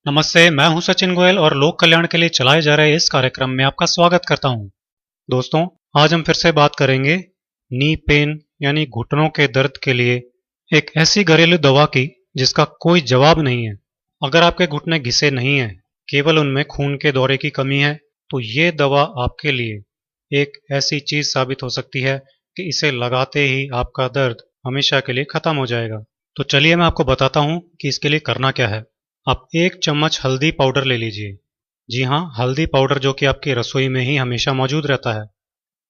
नमस्ते, मैं हूं सचिन गोयल और लोक कल्याण के लिए चलाए जा रहे इस कार्यक्रम में आपका स्वागत करता हूं। दोस्तों, आज हम फिर से बात करेंगे नी पेन यानी घुटनों के दर्द के लिए एक ऐसी घरेलू दवा की जिसका कोई जवाब नहीं है। अगर आपके घुटने घिसे नहीं हैं, केवल उनमें खून के दौरे की कमी है, तो ये दवा आपके लिए एक ऐसी चीज साबित हो सकती है कि इसे लगाते ही आपका दर्द हमेशा के लिए खत्म हो जाएगा। तो चलिए मैं आपको बताता हूं कि इसके लिए करना क्या है। आप 1 चम्मच हल्दी पाउडर ले लीजिए। जी हाँ, हल्दी पाउडर जो कि आपकी रसोई में ही हमेशा मौजूद रहता है।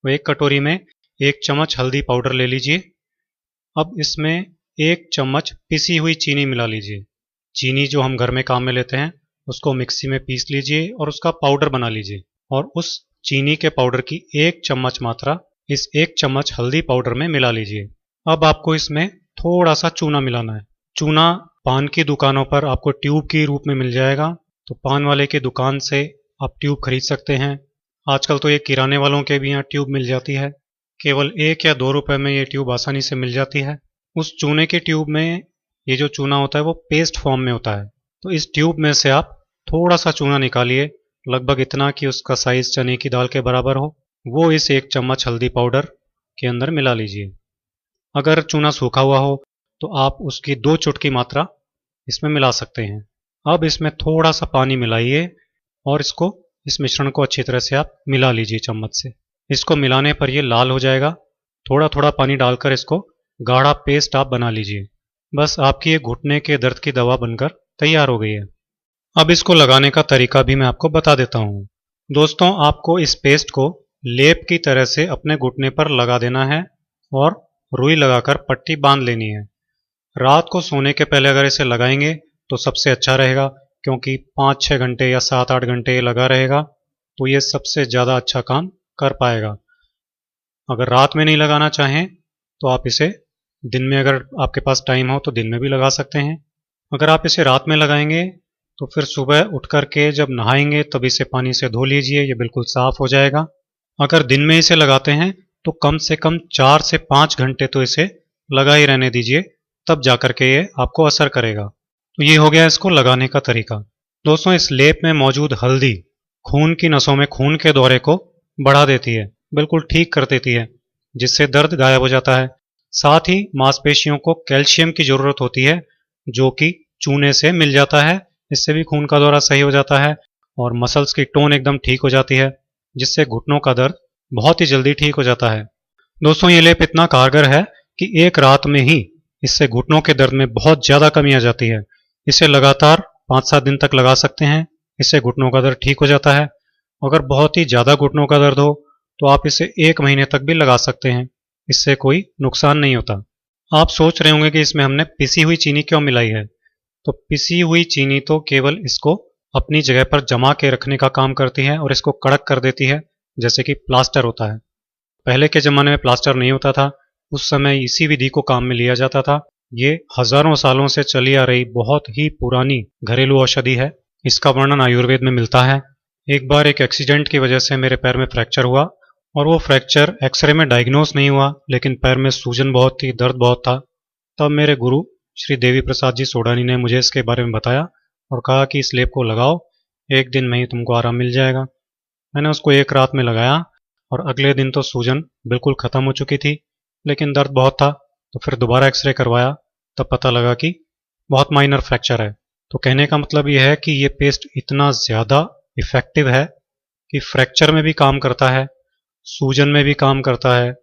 वो एक कटोरी में 1 चम्मच हल्दी पाउडर ले लीजिए। अब इसमें 1 चम्मच पिसी हुई चीनी मिला लीजिए। चीनी जो हम घर में काम में लेते हैं उसको मिक्सी में पीस लीजिए और उसका पाउडर बना लीजिए। और उस चीनी के पाउडर की 1 चम्मच मात्रा इस 1 चम्मच हल्दी पाउडर में मिला लीजिए। अब आपको इसमें थोड़ा सा चूना मिलाना है। चूना पान की दुकानों पर आपको ट्यूब के रूप में मिल जाएगा, तो पान वाले की दुकान से आप ट्यूब खरीद सकते हैं। आजकल तो ये किराने वालों के भी यहाँ ट्यूब मिल जाती है। केवल 1 या 2 रुपए में ये ट्यूब आसानी से मिल जाती है। उस चूने की ट्यूब में ये जो चूना होता है वो पेस्ट फॉर्म में होता है। तो इस ट्यूब में से आप थोड़ा सा चूना निकालिए, लगभग इतना कि उसका साइज चने की दाल के बराबर हो। वो इस 1 चम्मच हल्दी पाउडर के अंदर मिला लीजिए। अगर चूना सूखा हुआ हो तो आप उसकी 2 चुटकी मात्रा इसमें मिला सकते हैं। अब इसमें थोड़ा सा पानी मिलाइए और इस मिश्रण को अच्छी तरह से आप मिला लीजिए चम्मच से। इसको मिलाने पर ये लाल हो जाएगा। थोड़ा थोड़ा पानी डालकर इसको गाढ़ा पेस्ट आप बना लीजिए। बस आपकी ये घुटने के दर्द की दवा बनकर तैयार हो गई है। अब इसको लगाने का तरीका भी मैं आपको बता देता हूँ। दोस्तों, आपको इस पेस्ट को लेप की तरह से अपने घुटने पर लगा देना है और रुई लगाकर पट्टी बांध लेनी है। रात को सोने के पहले अगर इसे लगाएंगे तो सबसे अच्छा रहेगा, क्योंकि 5-6 घंटे या 7-8 घंटे ये लगा रहेगा तो ये सबसे ज़्यादा अच्छा काम कर पाएगा। अगर रात में नहीं लगाना चाहें तो आप इसे दिन में, अगर आपके पास टाइम हो तो दिन में भी लगा सकते हैं। अगर आप इसे रात में लगाएंगे तो फिर सुबह उठ करके जब नहाएंगे तब इसे पानी से धो लीजिए, ये बिल्कुल साफ हो जाएगा। अगर दिन में इसे लगाते हैं तो कम से कम 4 से 5 घंटे तो इसे लगा ही रहने दीजिए, तब जाकर के ये आपको असर करेगा। तो ये हो गया इसको लगाने का तरीका। दोस्तों, इस लेप में मौजूद हल्दी खून की नसों में खून के दौरे को बढ़ा देती है, बिल्कुल ठीक कर देती है, जिससे दर्द गायब हो जाता है। साथ ही मांसपेशियों को कैल्शियम की जरूरत होती है, जो कि चूने से मिल जाता है। इससे भी खून का दौरा सही हो जाता है और मसल्स की टोन एकदम ठीक हो जाती है, जिससे घुटनों का दर्द बहुत ही जल्दी ठीक हो जाता है। दोस्तों, ये लेप इतना कारगर है कि एक रात में ही इससे घुटनों के दर्द में बहुत ज़्यादा कमी आ जाती है। इसे लगातार 5-7 दिन तक लगा सकते हैं, इससे घुटनों का दर्द ठीक हो जाता है। अगर बहुत ही ज़्यादा घुटनों का दर्द हो तो आप इसे 1 महीने तक भी लगा सकते हैं, इससे कोई नुकसान नहीं होता। आप सोच रहे होंगे कि इसमें हमने पिसी हुई चीनी क्यों मिलाई है। तो पिसी हुई चीनी तो केवल इसको अपनी जगह पर जमा के रखने का काम करती है और इसको कड़क कर देती है, जैसे कि प्लास्टर होता है। पहले के ज़माने में प्लास्टर नहीं होता था, उस समय इसी विधि को काम में लिया जाता था। ये हजारों सालों से चली आ रही बहुत ही पुरानी घरेलू औषधि है। इसका वर्णन आयुर्वेद में मिलता है। एक बार एक एक्सीडेंट की वजह से मेरे पैर में फ्रैक्चर हुआ और वो फ्रैक्चर एक्सरे में डायग्नोस नहीं हुआ, लेकिन पैर में सूजन बहुत थी, दर्द बहुत था। तब मेरे गुरु श्री देवी प्रसाद जी सोडानी ने मुझे इसके बारे में बताया और कहा कि इस लेप को लगाओ, 1 दिन में ही तुमको आराम मिल जाएगा। मैंने उसको एक रात में लगाया और अगले दिन तो सूजन बिल्कुल ख़त्म हो चुकी थी, लेकिन दर्द बहुत था। तो फिर दोबारा एक्सरे करवाया, तब पता लगा कि बहुत माइनर फ्रैक्चर है। तो कहने का मतलब यह है कि ये पेस्ट इतना ज़्यादा इफ़ेक्टिव है कि फ्रैक्चर में भी काम करता है, सूजन में भी काम करता है।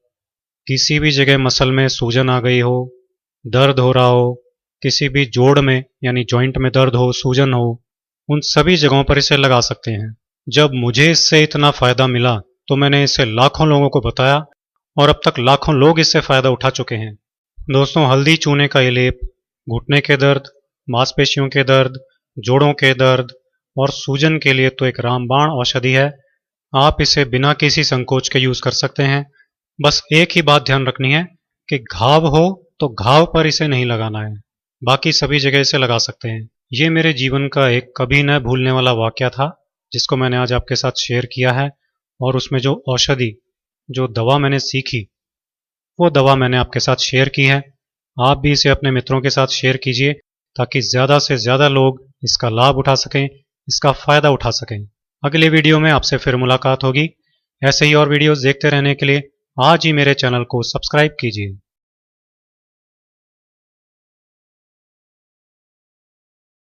किसी भी जगह मसल में सूजन आ गई हो, दर्द हो रहा हो, किसी भी जोड़ में यानी जॉइंट में दर्द हो, सूजन हो, उन सभी जगहों पर इसे लगा सकते हैं। जब मुझे इससे इतना फ़ायदा मिला तो मैंने इसे लाखों लोगों को बताया और अब तक लाखों लोग इससे फ़ायदा उठा चुके हैं। दोस्तों, हल्दी चूने का ये लेप घुटने के दर्द, मांसपेशियों के दर्द, जोड़ों के दर्द और सूजन के लिए तो एक रामबाण औषधि है। आप इसे बिना किसी संकोच के यूज़ कर सकते हैं। बस एक ही बात ध्यान रखनी है कि घाव हो तो घाव पर इसे नहीं लगाना है, बाकी सभी जगह इसे लगा सकते हैं। ये मेरे जीवन का एक कभी न भूलने वाला वाक़या था, जिसको मैंने आज आपके साथ शेयर किया है। और उसमें जो औषधि, जो दवा मैंने सीखी, वो दवा मैंने आपके साथ शेयर की है। आप भी इसे अपने मित्रों के साथ शेयर कीजिए, ताकि ज़्यादा से ज़्यादा लोग इसका लाभ उठा सकें, इसका फ़ायदा उठा सकें। अगले वीडियो में आपसे फिर मुलाकात होगी। ऐसे ही और वीडियोस देखते रहने के लिए आज ही मेरे चैनल को सब्सक्राइब कीजिए।